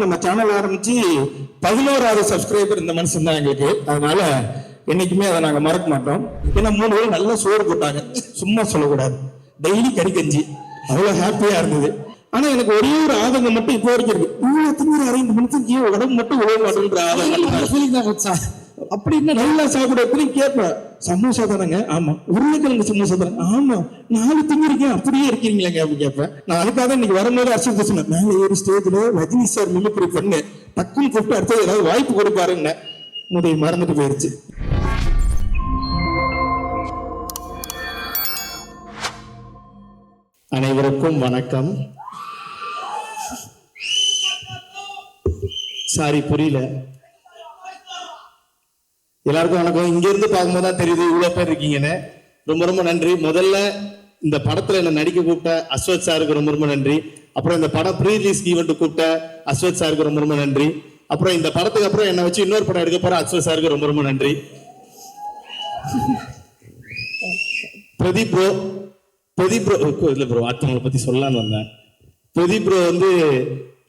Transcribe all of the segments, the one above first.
நம்ம சேனல் ஆரம்பிச்சு 11வது சப்ஸ்கிரைபர் இந்த மனுஷன் தான் எங்களுக்கு. அதனால என்னைக்குமே அதை நாங்க மறக்க மாட்டோம். ஏன்னா 3 பேர் நல்ல சோறு போட்டாங்க, சும்மா சொல்லக்கூடாது. டெய்லி கறி கஞ்சி, அவ்வளவு ஹாப்பியா இருந்தது. ஆனா எனக்கு ஒரே ஒரு ஆதங்கம் மட்டும் இப்போ வரைக்கும் இருக்கு. இவ்வளவு திங்கிற 5 மணிக்கு உடம்பு மட்டும் உழவு மாட்டேன்ற ஆதங்கம். அப்படி என்ன நல்லா சாப்பிட கேட்பேன். சமோசா தானங்க? ஆமா. உருளைக்கிழங்கு சமோசா தானே? ஆமா. 4 திங்கிருக்கேன், அப்படியே இருக்கீங்களேங்க அப்படி கேட்பேன். நான் அதுக்காக இன்னைக்கு வரும்போது அர்ச்சனை சொன்னேன், மேலே ஏறி ஸ்டேஜ்ல ரஜினி சார் மிமிக்ரி பண்ணு, டக்குன்னு கூப்பிட்டு அடுத்து ஏதாவது வாய்ப்பு கொடுப்பாருன்னு முடிய மறந்துட்டு போயிருச்சு. அனைவருக்கும் வணக்கம். சாரி, புரியல. எல்லாருக்கும் வணக்கம். இங்க இருந்து பார்க்கும்போது தான் தெரியுது இவ்வளவு பேர் இருக்கீங்கன்னு. ரொம்ப ரொம்ப நன்றி. முதல்ல இந்த படத்துல என்ன நடிக்க கூப்பிட்ட அஸ்வத் சாருக்கு ரொம்ப ரொம்ப நன்றி. அப்புறம் இந்த படம் ப்ரீ ரிலீஸ் ஈவெண்ட் கூப்பிட்ட அஸ்வத் சாருக்கு ரொம்ப ரொம்ப நன்றி. அப்புறம் இந்த படத்துக்கு அப்புறம் என்ன வச்சு இன்னொரு படம் எடுக்க போற அஸ்வத் சாருக்கு ரொம்ப ரொம்ப நன்றி. பிரதீப் ப்ரோ இல்ல ப்ரோ, அடுத்தவங்களை பத்தி சொல்லலான்னு வந்தேன். பிரதீப் ப்ரோ வந்து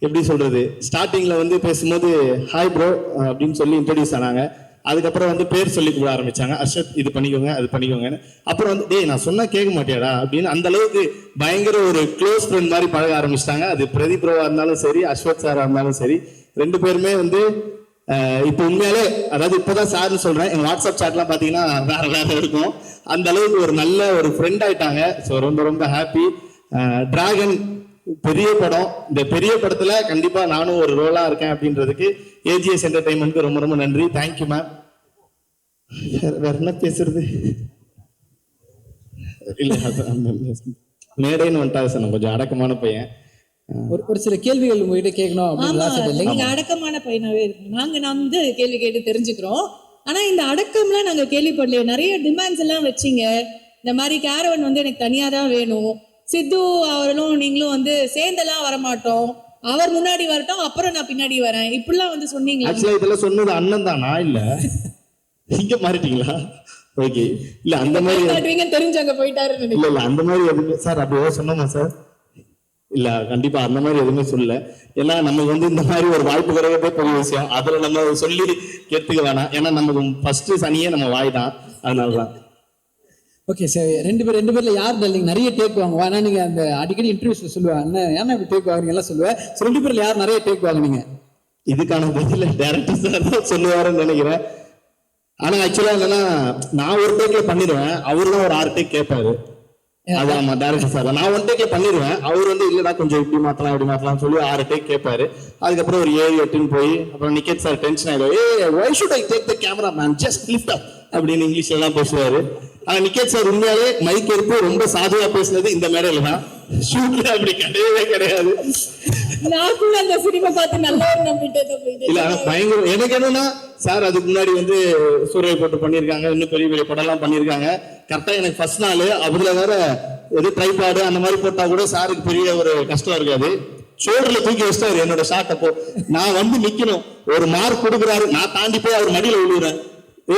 எப்படி சொல்றது, ஸ்டார்டிங்ல வந்து பேசும்போது ஹாய் ப்ரோ அப்படின்னு சொல்லி இன்ட்ரடியூஸ் ஆனாங்க. அதுக்கப்புறம் வந்து பேர் சொல்லி கூட ஆரம்பிச்சாங்க, அர்ஷத் இது பண்ணிக்கோங்க அது பண்ணிக்கோங்கன்னு. அப்புறம் வந்து டேய் நான் சொன்னா கேட்க மாட்டியாடா அப்படின்னு அந்த அளவுக்கு பயங்கர ஒரு க்ளோஸ் ஃப்ரெண்ட் மாதிரி பழக ஆரம்பிச்சிட்டாங்க. அது பிரதீப் ப்ரோவா இருந்தாலும் சரி, அஸ்வத் சாரா இருந்தாலும் சரி, 2 பேருமே வந்து இப்போ உண்மையாலே, அதாவது இப்போதான் சார்னு சொல்றேன், எங்க வாட்ஸ்அப் சாட்லாம் பாத்தீங்கன்னா வேற வேற இருக்கும். அந்த அளவுக்கு ஒரு நல்ல ஒரு ஃப்ரெண்ட் ஆயிட்டாங்க. ஸோ ரொம்ப ரொம்ப ஹாப்பி. டிராகன் பெரிய படம், இந்த பெரிய படத்துல கண்டிப்பா நானும் ஒரு ரோலா இருக்கேன் அப்படின்றதுக்கு ஏஜிஎஸ் என்டர்டைன்மெண்ட்க்கு ரொம்ப ரொம்ப நன்றி. Thank you ma'am. வேற என்ன பேசுறது இல்ல, மேடைன்னு வந்துட்டா சார், நான் கொஞ்சம் அடக்கமான பையன். ஒரு சில கேள்விகள் உங்ககிட்ட கேட்கணும் அப்படின்னு. நீங்க அடக்கமான பையனாவே இருக்கு. நாங்க வந்து கேள்வி கேட்டு தெரிஞ்சுக்கிறோம். ஆனா இந்த அடக்கம்லாம் நாங்க கேள்விப்படலையே. நிறைய டிமாண்ட்ஸ் எல்லாம் வச்சீங்க. இந்த மாதிரி கேரவன் வந்து எனக்கு தனியா தான் வேணும், சித்து அவர்களும் நீங்களும் வந்து சேர்ந்தெல்லாம் வரமாட்டோம், அவர் முன்னாடி வரட்டும் அப்புறம் நான் பின்னாடி வரேன், இப்படிலாம் வந்து சொன்னீங்களா? ஆக்சுவலா இதெல்லாம் சொன்னது அண்ணன் தான், நான் இல்ல. இங்க மாறிட்டீங்களா? ஓகே. இல்ல அந்த மாதிரி தெரிஞ்சாங்க போயிட்டாரு. இல்ல அந்த மாதிரி எதுவுமே சார் அப்படி சொன்னோமா சார்? இல்ல கண்டிப்பா அந்த மாதிரி எதுவுமே சொல்லல. ஏன்னா நமக்கு வந்து இந்த மாதிரி ஒரு வாய்ப்பு கிடைக்கிறதே பெரிய விஷயம். அதுல நம்ம சொல்லி கேட்டுக்க வேணாம். ஏன்னா நமக்கு ஃபர்ஸ்ட் சனியே நம்ம வாய் தான், அதனாலதான். ஓகே சார், 2 பேர்ல யார் நீங்க நிறைய டேக் வாங்குவா? ஏன்னா நீங்க அந்த அடிக்கடி இன்டர்வியூஸ்ல சொல்லுவேன், அண்ணன் ஏன்னா இப்படி டேக் வாங்குறீங்க எல்லாம் சொல்லுவேன். 2 பேர்ல யார் நிறைய டேக் வாங்குனீங்க? இதுக்கான பதில டைரக்டர் சார் தான் சொல்லுவாருன்னு நினைக்கிறேன். ஆனா ஆக்சுவலா என்னன்னா, நான் ஒரு டேக்ல பண்ணிடுவேன், அவரு தான் ஒரு 6 டேக் கேட்பாரு. அதான் டைரக்டர் சார், நான் 1 டேக்ல பண்ணிடுவேன், அவர் வந்து இல்லடா கொஞ்சம் இப்படி மாத்தலாம் இப்படி மாத்தலாம் சொல்லி 6 டேக் கேட்பாரு. அதுக்கப்புறம் ஒரு 7 8ன்னு போய் அப்புறம் நிக்கேத் சார் டென்ஷன் ஆயிடும். why should I take the camera man, just lift up அப்படின்னு இங்கிலீஷ்ல எல்லாம் பேசுவாரு. ஆனா நிக்கேத் சார் உண்மையாலே மைக் எடுத்து ரொம்ப சாதுவா பேசுனது இந்த மேடையில தான். ஷூட்ல அப்படி கிடையவே கிடையாது. நான் கூட அந்த சினிமா பார்த்து நல்லா நம்பிட்டேன். இல்ல ஆனா பயங்கர எனக்கு என்னன்னா சார் அதுக்கு முன்னாடி வந்து சூரிய போட்டு பண்ணிருக்காங்க, இன்னும் பெரிய பெரிய படம் எல்லாம் பண்ணிருக்காங்க. கரெக்டா எனக்கு ஃபர்ஸ்ட் நாள் அதுல வேற எது ட்ரைபாடு அந்த மாதிரி போட்டா கூட சாருக்கு பெரிய ஒரு கஷ்டம் இருக்காது. ஷோல்டர்ல தூக்கி வச்சிட்டாரு என்னோட ஷாட். அப்போ நான் வந்து நிக்கணும், ஒரு மார்க் கொடுக்குறாரு, நான் தாண்டி போய் அவர் மடியில விழுவுறேன்.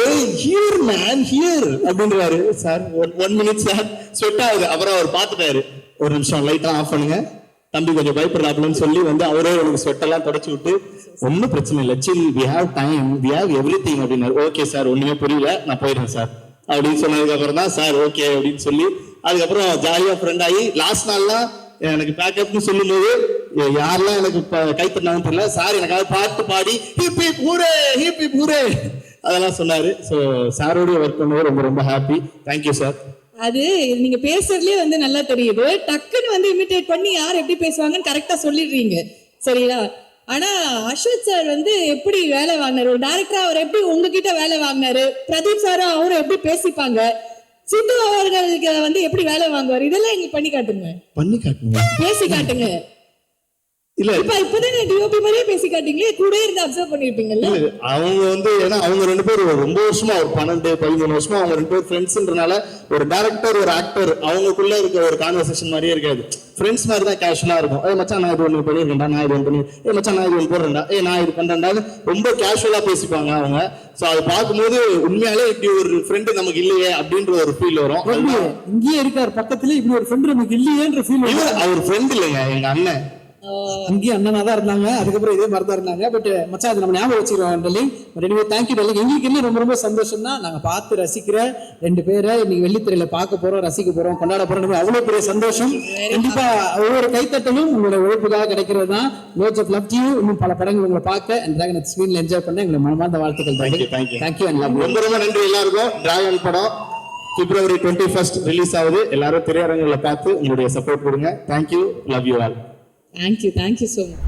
ஏய் ஹியர் மேன் ஹியர் அப்படின்றாரு. சார் 1 மினிட் சார், ஸ்வெட் ஆகுது. அப்புறம் அவர் பார்த்துட்டாரு, ஒரு நிமிஷம் லைட்டா ஆஃப் பண்ணுங்க தம்பி கொஞ்சம் பயப்படுறாப்லன்னு சொல்லி வந்து அவரே எனக்கு ஸ்வெட் எல்லாம் தொடச்சு விட்டு ஒன்னும் பிரச்சனை இல்லை, chill, we have time, we have everything அப்படின்னாரு. ஓகே சார், ஒண்ணுமே புரியல, நான் போயிடுறேன் சார் அப்படின்னு சொன்னதுக்கு அப்புறம் தான் சார் ஓகே அப்படின்னு சொல்லி அதுக்கப்புறம் ஜாலியா ஃப்ரெண்ட் ஆகி லாஸ்ட் நாள்லாம் எனக்கு பேக்கப்னு சொல்லும் போது யாரெல்லாம் எனக்கு கைத்தட்டினாங்கன்னு தெரியல, சார் எனக்காக பாட்டு பாடி hip hip hooray hip hip hooray அதெல்லாம் சொன்னாரு. ஸோ சாரோடைய ஒர்க் பண்ணது ரொம்ப ரொம்ப ஹாப்பி. Thank you sir. அது நீங்க பேசுறதுலயே வந்து நல்லா தெரியுது, டக்குன்னு வந்து இமிட்டேட் பண்ணி யார் எப்படி பேசுவாங்கன்னு கரெக்டா சொல்லிடுறீங்க, சரியா? ஆனா அஸ்வத் சார் வந்து எப்படி வேலை வாங்கினாரு, ஒரு டைரக்டரா அவர் எப்படி உங்ககிட்ட வேலை வாங்கினாரு, பிரதீப் சாரும் அவரும் எப்படி பேசிப்பாங்க, சித்து அவர்களுக்கு வந்து எப்படி வேலை வாங்குவார், இதெல்லாம் எங்களுக்கு பண்ணி காட்டுங்க, பேசி காட்டுங்க. இல்ல இப்பதான் டிஓபி மாதிரியே பேசி காட்டீங்களே, கூட இருந்து அப்சர்வ் பண்ணிருப்பீங்கல்ல. அவங்க வந்து ஏன்னா அவங்க 2 பேரும் ரொம்ப வருஷமா, ஒரு 12-13 வருஷமா அவங்க 2 பேரும் ஃப்ரெண்ட்ஸ்ன்றனால ஒரு டைரக்டர் ஒரு ஆக்டர் அவங்களுக்குள்ள இருக்க ஒரு கான்வர்சேஷன் மாதிரியே இருக்காது. ஃப்ரெண்ட்ஸ் மாதிரி தான் கேஷுவலா இருக்கும். மச்சான் நான் இது ஒன்று பண்ணிருக்கேன்டா, நான் இது ஒன்று பண்ணி, மச்சான் நான் இது ஒன்று போடுறேன்டா, நான் இது பண்றேன்டா, ரொம்ப கேஷுவலா பேசிப்பாங்க அவங்க. ஸோ அதை பார்க்கும்போது உண்மையாலே இப்படி ஒரு ஃப்ரெண்டு நமக்கு இல்லையே அப்படின்ற ஒரு ஃபீல் வரும். இங்கேயே இருக்காரு பக்கத்துல, இப்படி ஒரு ஃப்ரெண்டு நமக்கு இல்லையேன்ற ஃபீல். அவர் ஃப்ரெண்ட் இல்லைங்க, எங்க அண்ணன். அங்கேயும் அண்ணனா தான் இருந்தாங்க, அதுக்கப்புறம் இதே மாதிரி தான் இருந்தாங்க. பட் மச்சான் அது நம்ம ஞாபகம் வச்சுக்கிறோம் டெல்லிங். ரெண்டு தேங்க்யூ டெல்லிங். எங்களுக்கு இன்னும் ரொம்ப ரொம்ப சந்தோஷம் தான், நாங்க பார்த்து ரசிக்கிற 2 பேரை இன்னைக்கு வெள்ளித்திரையில பார்க்க போறோம், ரசிக்க போறோம், கொண்டாட போறோம். அவ்வளவு பெரிய சந்தோஷம். கண்டிப்பா ஒவ்வொரு கைத்தட்டலும் உங்களோட உழைப்புக்காக கிடைக்கிறது தான். Lots of love to you. இன்னும் பல படங்கள் உங்களை பார்க்க அண்ட் டிராகன் ஸ்கிரீன்ல என்ஜாய் பண்ண எங்களை மனமார்ந்த வாழ்த்துக்கள். Thank you and love. ரொம்ப ரொம்ப நன்றி எல்லாருக்கும். டிராகன் படம் February 21st ரிலீஸ் ஆகுது. எல்லாரும் திரையரங்குல பார்த்து உங்களுடைய சப்போர்ட் கொடுங்க. Thank you, love you all. Thank you so much.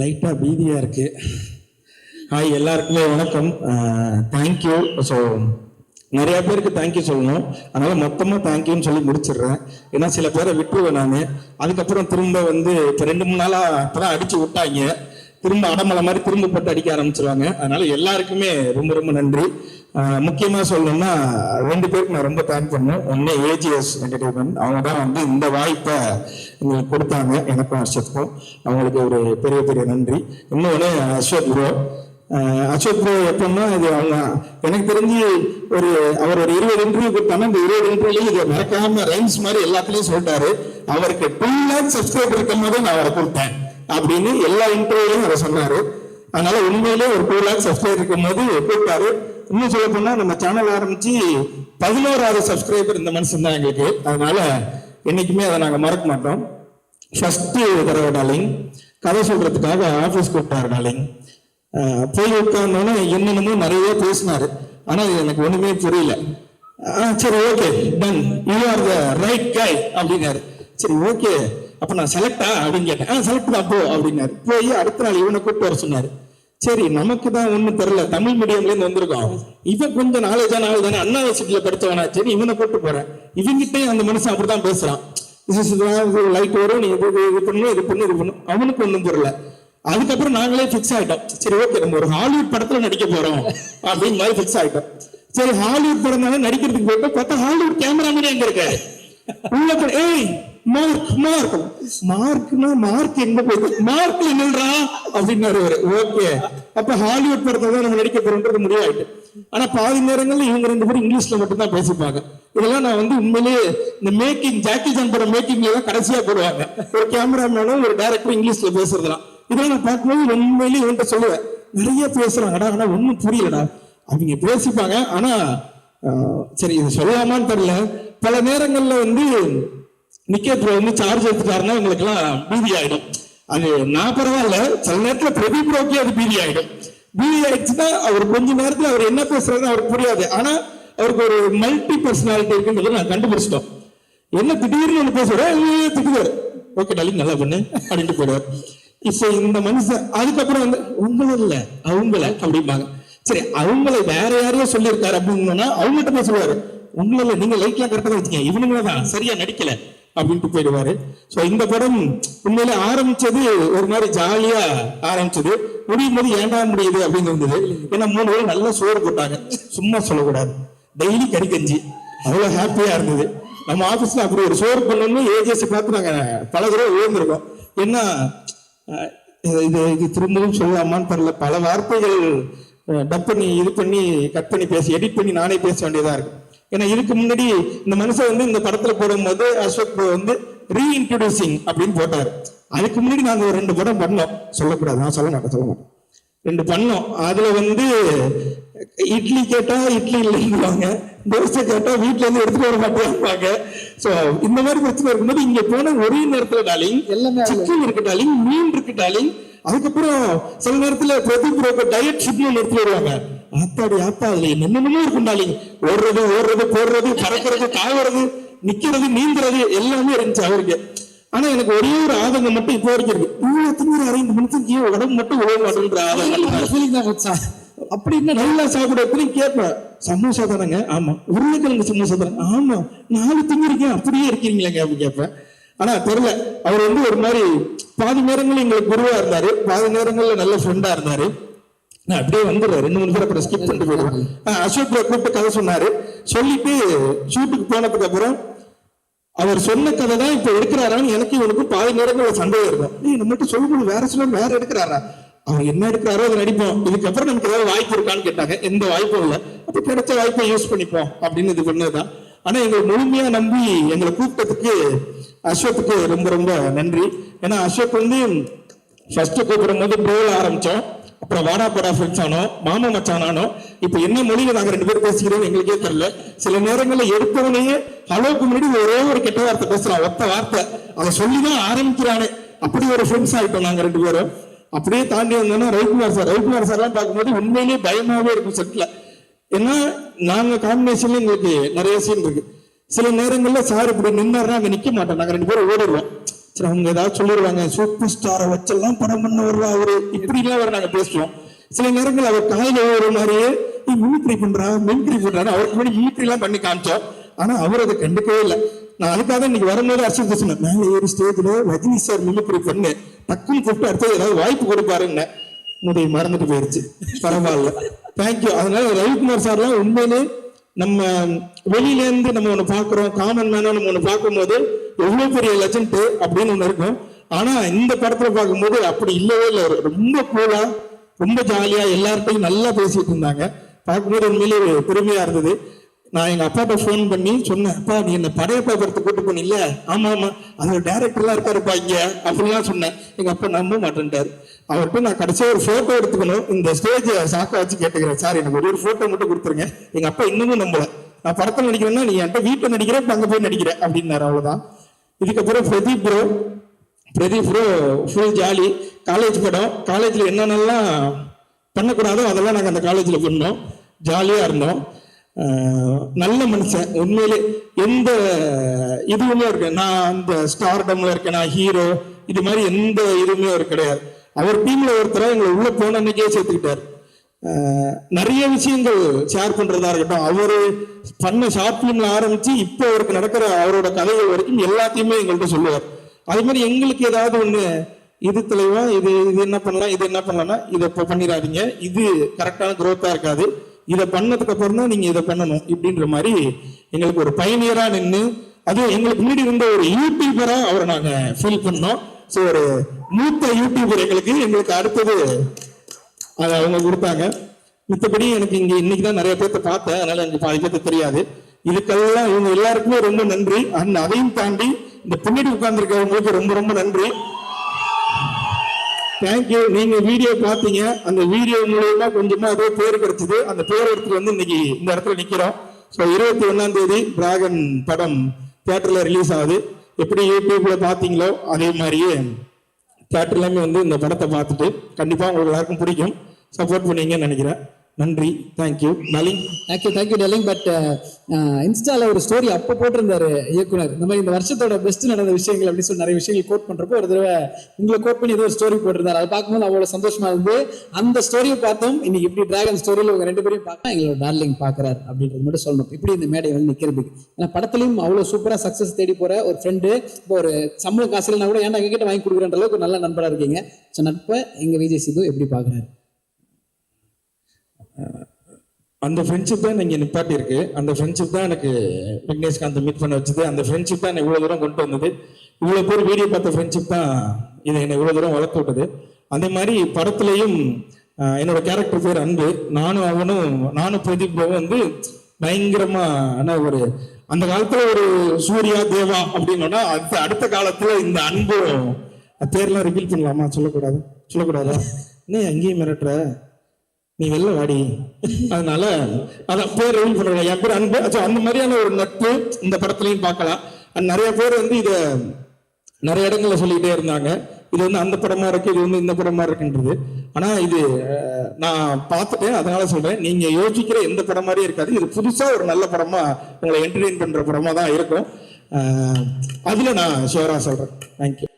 லைட்டாக பீதியாக இருக்கு. ஹாய், எல்லாருக்குமே வணக்கம். தேங்க்யூ. ஸோ நிறைய பேருக்கு தேங்க்யூ சொல்லணும், அதனால மொத்தமாக தேங்க்யூன்னு சொல்லி முடிச்சிடுறேன். ஏன்னா சில பேரை விட்டுருவேன் நான். அதுக்கப்புறம் திரும்ப வந்து இப்போ 2-3 நாளாக அப்பதான் அடிச்சு விட்டாங்க, திரும்ப அடமலை மாதிரி திரும்ப போட்டு அடிக்க ஆரம்பிச்சிருவாங்க. அதனால எல்லாருக்குமே ரொம்ப ரொம்ப நன்றி. முக்கியமாக சொல்லணும்னா 2 பேருக்கு நான் ரொம்ப தேங்க் பண்ணேன். ஒன்று ஏஜிஎஸ் என்டர்டைன்மெண்ட், அவங்க தான் வந்து இந்த வாய்ப்பை எங்களுக்கு கொடுத்தாங்க, எனக்கும் அஸ்வத்துக்கும். அவங்களுக்கு ஒரு பெரிய பெரிய நன்றி. இன்னொன்று அஸ்வத் ப்ரோ. அசோக் ப்ரோ எப்படின்னா, இது அவங்க எனக்கு தெரிஞ்சு அவர் ஒரு 20 இன்டர்வியூ கொடுத்தாங்க. இந்த 20 இன்டர்வியூலையும் இதை மறக்காம ரைம்ஸ் மாதிரி எல்லாத்துலையும் சொல்லிட்டாரு. அவருக்கு 2 lakh சப்ஸ்கிரைபர் இருக்கும் போது நான் அவரை கொடுத்தேன் அப்படின்னு எல்லா இன்டர்வியூலையும் அவர் சொன்னாரு. அதனால உண்மையிலே ஒரு 2 lakh சப்ஸ்கிரைபர் இருக்கும் போது கூப்பிட்டாரு. இன்னும் சொல்ல போனா நம்ம சேனல் ஆரம்பிச்சு 11வது சப்ஸ்கிரைபர் இந்த மனுஷன் தான் எங்களுக்கு. அதனால என்னைக்குமே அதை நாங்கள் மறக்க மாட்டோம். ஃபர்ஸ்ட் தடவை டார்லிங் கதை சொல்றதுக்காக ஆஃபீஸ் கூப்பிட்டாரு டார்லிங். போய் உட்கார்ந்தோன்னே என்னென்னமோ நிறைய பேசினாரு. ஆனா எனக்கு ஒண்ணுமே புரியல. சரி, okay, done, you are the right guy அப்படின்னாரு. சரி, ஓகே, அப்ப நான் செலக்டா அப்படின்னு கேட்டேன். செலக்ட் தான் போ அப்படின்னாரு. போய் அடுத்த நாள் இவனை கூப்பிட்டு வர சொன்னாரு. சரி, நமக்கு தான் ஒண்ணும் தெரியல, தமிழ் மீடியம்ல இருந்து வந்திருக்கோம், இவன் கொஞ்சம் நாலேஜான ஆள் தானே, அண்ணா யூனிவர்சிட்டியில படிச்சவனா, சரி இவனை கூப்பிட்டு போறேன். இவங்கிட்டையும் அந்த மனுஷன் அப்படிதான் பேசுறான். லைட் வரும், நீ இது பண்ணு. அவனுக்கு ஒண்ணும் புரியல. அதுக்கப்புறம் நாங்களே பிக்ஸ் ஆயிட்டோம். சரி, ஓகே, நம்ம ஒரு ஹாலிவுட் படத்துல நடிக்க போறோம் அப்படின்னு மாதிரி பிக்ஸ் ஆயிட்டோம். சரி, ஹாலிவுட் படம் தானே நடிக்கிறதுக்கு போயிட்டு பார்த்தா ஹாலிவுட் கேமராமேனே எங்க இருக்காரு உள்ள. ஏய் மார்க் எங்க போயிட்டு மார்க்ல நில்றா அப்படின்னாரு. ஓகே, அப்ப ஹாலிவுட் படத்தை தான் நம்ம நடிக்க போறோம்ன்றது முடிவாயிட்டு. ஆனா பாதி நேரங்கள்ல இவங்க 2 பேரும் இங்கிலீஷ்ல மட்டும் தான் பேசிப்பாங்க. இதெல்லாம் நான் வந்து உண்மையிலேயே இந்த மேக்கிங், ஜாக்கி சான் படம் மேக்கிங்ல தான் கடைசியா போடுவாங்க. ஒரு கேமராமேனும் ஒரு டைரக்டரும் இங்கிலீஷ்ல பேசுறதுலாம். இதெல்லாம் நான் பார்க்கும்போது உண்மையிலேயே இவன்கிட்ட சொல்லுவேன், நிறைய பேசுறாங்கடா, ஆனா ஒன்னும் புரியலடா. அவங்க பேசிப்பாங்க, ஆனா சரி இது சொல்லலாமான்னு தெரியல. பல நேரங்கள்ல வந்து நிக்கேட்ல வந்து சார்ஜ் எடுத்துட்டாருன்னா உங்களுக்கு எல்லாம் பீதி ஆயிடும். அது நான் பரவாயில்ல, சில நேரத்துல பிரதீப் ப்ரோக்கே அது பீதி ஆயிடும். பீதி ஆயிடுச்சுன்னா அவர் கொஞ்ச நேரத்துல அவர் என்ன பேசுறதுன்னு அவருக்கு புரியாது. ஆனா அவருக்கு ஒரு மல்டி பர்சனாலிட்டி இருக்குன்றது நான் கண்டுபிடிச்சிட்டோம். என்ன திடீர்னு ஒண்ணு பேசுவாரு, திட்டுவாரு, ஓகே டார்லிங் நல்லா பண்ணு அப்படின்ட்டு போயிடுவார். இப்போ இந்த மனுஷன் அதுக்கப்புறம் வந்து உங்கள இல்ல அவங்கள அப்படிம்பாங்க. சரி, அவங்கள வேற யாரையோ சொல்லியிருக்காரு அப்படின்னா அவங்ககிட்ட போய் சொல்லுவாரு, உங்கள இல்ல, நீங்க லைட்லாம் கரெக்டா வச்சுக்கீங்க, இவனுங்களதான் சரியா நடிக்கல அப்படின்ட்டு போயிடுவாரு. ஸோ இந்த படம் உண்மையில ஆரம்பிச்சது ஒரு மாதிரி ஜாலியா ஆரம்பிச்சது, முடியும் போது ஏண்டா முடியுது அப்படின்னு இருந்தது. ஏன்னா 3 பேரும் நல்லா சோறு போட்டாங்க, சும்மா சொல்லக்கூடாது, டெய்லி கறி கஞ்சி, அவ்வளவு ஹாப்பியா இருந்தது. நம்ம ஆபீஸ்ல அப்படி ஒரு சோறு பண்ணணும்னு ஏஜிஎஸ் பார்த்து நாங்க பல தடவை உயர்ந்திருக்கோம். ஏன்னா இது திரும்பவும் சொல்லலாமான்னு தெரியல, பல வார்த்தைகள் டப் பண்ணி இது பண்ணி கட் பண்ணி பேசி எடிட் பண்ணி நானே பேச வேண்டியதா இருக்கு. ஏன்னா இதுக்கு முன்னாடி இந்த மனுஷன் வந்து இந்த படத்துல போடும்போது அசோக் வந்து ரீஇன்ட்ரோடியூசிங் அப்படின்னு போட்டாரு. அதுக்கு முன்னாடி நாங்க ஒரு 2 படம் பண்ணோம், சொல்லக்கூடாது, நான் சொல்ல மாட்டேன் 2 பண்ணோம். அதுல வந்து இட்லி கேட்டா இட்லி இல்லைன்னுவாங்க, தோசை கேட்டா வீட்டுல இருந்து எடுத்துட்டு வர மாட்டேங்க. சோ இந்த மாதிரி பிரச்சனை இருக்கும்போது இங்க போன ஒரே நேரத்துல டார்லிங் எல்லாமே சிக்கன் இருக்கு டார்லிங், மீன் இருக்கு டார்லிங். அதுக்கப்புறம் சில நேரத்துல பிரதீப் டயட் ஷிப்னு எடுத்துட்டு வருவாங்க. ஆத்தாடி ஆத்தா, அதுல என்னென்னமோ இருக்கும் டார்லிங். ஓடுறது போடுறது, பறக்கிறது, தாவறது, நிக்கிறது, நீந்துறது எல்லாமே இருந்துச்சு அவருக்கு. ஆனா எனக்கு ஒரே ஒரு ஆதங்கம் மட்டும் இப்போ வரைக்கும் இருக்கு, இவ்வளவு திங்கிற 5 மணிக்கு உடம்பு மட்டும் உழவு மாட்டேன்ற ஆதங்கம். அப்படி என்ன நல்லா சாப்பிட கேட்பேன், சமோசா தானங்க, ஆமா, உருளைக்கிழங்கு சமோசா தானே, ஆமா, 4 திங்கிருக்கேன், அப்படியே இருக்கிறீங்களேங்க அப்படி கேட்பேன். ஆனா தெரியல, அவர் வந்து ஒரு மாதிரி பாதி நேரங்கள் எங்களுக்கு குருவா இருந்தாரு, பாதி நேரங்கள்ல நல்ல ஃப்ரெண்டா இருந்தாரு. நான் அப்படியே வந்துடுறேன், 2-3 பேரை அப்புறம் ஸ்கிப் பண்ணிட்டு போயிடுவேன். அசோக் கூப்பிட்டு கதை சொன்னாரு. சொல்லிட்டு ஷூட்டுக்கு போனதுக்கு அப்புறம் அவர் சொன்ன கதை தான் இப்ப எடுக்கிறாரான்னு எனக்கு இவனுக்கும் பாதி நேரங்கள் சந்தேகம் இருக்கும். நம்மகிட்ட சொல்லும்போது வேற எடுக்கிறாரா, அவர் என்ன எடுக்கிறாரோ அதை நடிப்போம், இதுக்கப்புறம் நமக்கு ஏதாவது வாய்ப்பு இருக்கான்னு கேட்டாங்க. எந்த வாய்ப்பும் இல்லை, அப்ப கிடைச்ச வாய்ப்பை யூஸ் பண்ணிப்போம் அப்படின்னு இது பண்ணதுதான். ஆனா எங்களை முழுமையா நம்பி எங்களை கூப்பிட்டதுக்கு அஸ்வத்துக்கு ரொம்ப ரொம்ப நன்றி. ஏன்னா அஸ்வத் வந்து ஃபர்ஸ்ட் கூப்பிடும் போது ப்ரோல ஆரம்பிச்சோம், அப்புறம் வாடா போடா ஃப்ரெண்ட்ஸ் ஆனோம், மாமா மச்சான் ஆனோம். இப்ப என்ன மொழியில நாங்க 2 பேரும் பேசிக்கிறோம் எங்களுக்கே தெரியல. சில நேரங்கள்ல எடுத்தவனையே ஹலோக்கு முன்னாடி ஒரே ஒரு கெட்ட வார்த்தை பேசுறான், ஒத்த வார்த்தை, அதை சொல்லிதான் ஆரம்பிக்கிறானே. அப்படி ஒரு ஃப்ரெண்ட்ஸ் ஆயிட்டோம் நாங்க 2 பேரும். அப்படியே தாண்டி வந்தோம்னா ரவிக்குமார் சார் எல்லாம் பார்க்கும்போது உண்மையிலேயே பயமாவே இருக்கும் செட்ல. ஏன்னா நாங்க காம்பினேஷன்ல எங்களுக்கு நிறைய சீன் இருக்கு. சில நேரங்கள்ல சார் இப்படி நின்னாருன்னா அங்க நிக்க மாட்டோம், நாங்க 2 பேரும் ஓடிடுவோம். சரி அவங்க ஏதாவது சொல்லிடுவாங்க, சூப்பர் ஸ்டாரை வச்செல்லாம் படம் பண்ண வருவா அவரு, இப்படி எல்லாம் வர நாங்க பேசுவோம். சில நேரங்கள் அவர் காலையில ஒரு மாதிரியே மிமிக்ரி பண்றான்னு அவருக்கு முன்னாடி மிமிக்ரி எல்லாம் பண்ணி காமிச்சோம். ஆனா அவர் அதை கண்டுக்கவே இல்லை. நான் அதுக்காக தான் இன்னைக்கு வரும்போது அர்ச்சனை சொன்னேன், மேலே ஏறி ஸ்டேஜ்ல ரஜினி சார் மிமிக்ரி பண்ணு, டக்குன்னு கூப்பிட்டு அடுத்தது ஏதாவது வாய்ப்பு கொடுப்பாருன்னு. முதை மறந்துட்டு போயிருச்சு, பரவாயில்ல, தேங்க்யூ. அதனால ரவிக்குமார் சார்லாம் உண்மையிலே நம்ம வெளியில இருந்து நம்ம ஒண்ணு பாக்குறோம், காமன் மேனா நம்ம ஒண்ணு பார்க்கும் போது எவ்வளவு பெரிய லெஜண்ட் அப்படின்னு ஒண்ணு இருக்கும். ஆனா இந்த படத்துல பார்க்கும்போது அப்படி இல்லவே இல்லை. ரொம்ப கூலா, ரொம்ப ஜாலியா எல்லார்ட்டையும் நல்லா பேசிட்டு இருந்தாங்க. பார்க்கும்போது உண்மையிலேயே பெருமையா இருந்தது. நான் எங்க அப்பாட்ட போன் பண்ணி சொன்னேன், அப்பா நீ என்ன படையப்பா படத்தை கூட்டு போனில்ல, ஆமா ஆமா அதோட டேரக்டர் எல்லாம் இருக்காருப்பா இங்க அப்படிலாம் சொன்னேன். எங்க அப்பா நம்ப மாட்டேன்ட்டாரு. அவர்கிட்ட நான் கடைசியா ஒரு போட்டோ எடுத்துக்கணும், இந்த ஸ்டேஜ் சாக்கா வச்சு கேட்டுக்கிறேன், சார் எனக்கு ஒரு போட்டோ மட்டும் கொடுத்துருங்க. எங்க அப்பா இன்னமும் நம்பல, நான் படத்தில் நடிக்கிறேன்னா நீ என்கிட்ட வீட்டில் நடிக்கிறேன், அங்க போய் நடிக்கிறேன் அப்படின்னாரு. அவ்வளவுதான். இதுக்கப்புறம் Pradeep bro full jolly. College படம், காலேஜ்ல என்னென்னலாம் பண்ணக்கூடாதோ அதெல்லாம் நாங்கள் அந்த காலேஜ்ல பண்ணோம், ஜாலியா இருந்தோம். நல்ல மனுஷன் உண்மையிலே. எந்த இதுவுமே இருக்கு, நான் அந்த ஸ்டார்டம்ல இருக்கேன், நான் ஹீரோ, இது மாதிரி எந்த இதுவுமே அவர் கிடையாது. அவர் டீம்ல ஒருத்தர எங்களை உள்ள போன அன்னைக்கே சேர்த்துக்கிட்டாரு. நிறைய விஷயங்கள் ஷேர் பண்றதா இருக்கட்டும், அவரு பண்ண ஷார்ட் பிலிம்ல ஆரம்பிச்சு இப்போ அவருக்கு நடக்கிற அவரோட கதைகள் வரைக்கும் எல்லாத்தையுமே எங்கள்கிட்ட சொல்லுவார். அது மாதிரி எங்களுக்கு ஏதாவது ஒண்ணு, இது தலைவா இது என்ன பண்ணலாம், இது என்ன பண்ணலாம்னா இதை இப்போ பண்ணிடாதீங்க, இது கரெக்டான குரோத்தா இருக்காது, இதை பண்ணதுக்கு அப்புறம் தான் நீங்க இதை பண்ணணும் இப்படின்ற மாதிரி எங்களுக்கு ஒரு பயணியரா நின்று, அதுவும் எங்களுக்கு முன்னாடி இருந்த ஒரு யூடியூபரா அவரை நாங்க ஃபீல் பண்ணோம். ஸோ ஒரு மூத்த யூடியூபர் எங்களுக்கு அடுத்தது அதை அவங்க கொடுத்தாங்க. மித்தபடி எனக்கு இங்க இன்னைக்கு தான் நிறைய பேர்த்த பார்த்தேன், அதனால எனக்கு பாதி பேர்த்த தெரியாது. இதுக்கெல்லாம் இவங்க எல்லாருக்குமே ரொம்ப நன்றி. அதையும் தாண்டி இந்த பின்னாடி உட்கார்ந்துருக்கவங்களுக்கு ரொம்ப ரொம்ப நன்றி, தேங்க்யூ. நீங்க வீடியோ பார்த்தீங்க, அந்த வீடியோ மூலமா கொஞ்சமா அதே பேர் கிடைச்சது. அந்த பேர் எடுத்துட்டு வந்து இன்னைக்கு இந்த இடத்துல நிக்கிறோம். ஸோ 21ஆம் தேதி டிராகன் படம் தியேட்டர்ல ரிலீஸ் ஆகுது. எப்படி யூடியூப்ல பாத்தீங்களோ அதே மாதிரியே தியேட்டர்லயுமே வந்து இந்த படத்தை பார்த்துட்டு கண்டிப்பா உங்களுக்கு எல்லாருக்கும் பிடிக்கும், சப்போர்ட் பண்ணுவீங்கன்னு நினைக்கிறேன். நன்றி, thank you darling. Thank you darling. But இன்ஸ்டால ஒரு ஸ்டோரி அப்போ போட்டிருந்தாரு இயக்குனர், இந்த மாதிரி இந்த வருஷத்தோட பெஸ்ட் நடந்த விஷயங்கள் அப்படின்னு சொல்லி நிறைய விஷயங்கள் கோட் பண்றப்போ ஒரு தடவை உங்களை கோட் பண்ணி ஏதோ ஒரு ஸ்டோரி போட்டிருந்தாரு. அதை பார்க்கும்போது அவ்வளவு சந்தோஷமா இருந்து அந்த ஸ்டோரியை பார்த்தோம். இன்னைக்கு இப்படி டிராகன் ஸ்டோரியில உங்க 2 பேரையும் பார்க்க எங்களோட டார்லிங் பாக்குறாரு அப்படின்றது மட்டும் சொல்லணும். இப்படி இந்த மேடை வந்து நிக்கிறதுக்கு, ஏன்னா படத்துலயும் அவ்வளவு சூப்பரா சக்சஸ் தேடி போற ஒரு ஃப்ரெண்டு, இப்போ ஒரு சம்பள காசு இல்லைனா கூட ஏன்டா எங்ககிட்ட வாங்கி கொடுக்குறன்ற அளவுக்கு ஒரு நல்ல நண்பரா இருக்கீங்க. ஸோ நட்பை எங்க விஜய் சிது எப்படி பாக்குறாரு? அந்த ஃப்ரெண்ட்ஷிப் தான் இங்கே நிப்பாட்டி இருக்கு. அந்த ஃப்ரெண்ட்ஷிப் தான் எனக்கு விக்னேஷ்காந்த் மீட் பண்ண வச்சது. அந்த ஃப்ரெண்ட்ஷிப் தான் இவ்வளவு தூரம் கொண்டு வந்தது. இவ்வளவு பேர் வீடியோ பார்த்த ஃப்ரெண்ட்ஷிப் தான் இதை என்னை இவ்வளவு தூரம் வளர்த்து விட்டது. அதே மாதிரி படத்துலையும் என்னோட கேரக்டர் பேர் அன்பு. நானும் பிரதீப்பும் வந்து பயங்கரமா ஒரு அந்த காலத்துல ஒரு சூர்யா தேவா அப்படின்னா அடுத்த காலத்துல இந்த அன்பு பேர்லாம் ரிவீல் பண்ணலாமா? சொல்லக்கூடாதா? என்ன அங்கேயும் மிரட்டுற, நீ வெளில வாடி. அதனால அதான் பேர் ரிவீல் பண்றாங்க. என் பேர் அன்பு. அந்த மாதிரியான ஒரு நட்பு இந்த படத்துலையும் பார்க்கலாம். நிறைய பேர் வந்து இதை நிறைய இடங்கள்ல சொல்லிக்கிட்டே இருந்தாங்க, இது வந்து அந்த படமா இருக்கு, இது வந்து இந்த படமா இருக்குன்றது. ஆனா இது நான் பார்த்துட்டேன், அதனால சொல்றேன், நீங்க யோசிக்கிற எந்த படம் மாதிரியும் இருக்காது. இது புதுசா ஒரு நல்ல படமா உங்களை என்டர்டெயின் பண்ற படமா தான் இருக்கும். அதுல நான் ஷியரா சொல்றேன். தேங்க்யூ.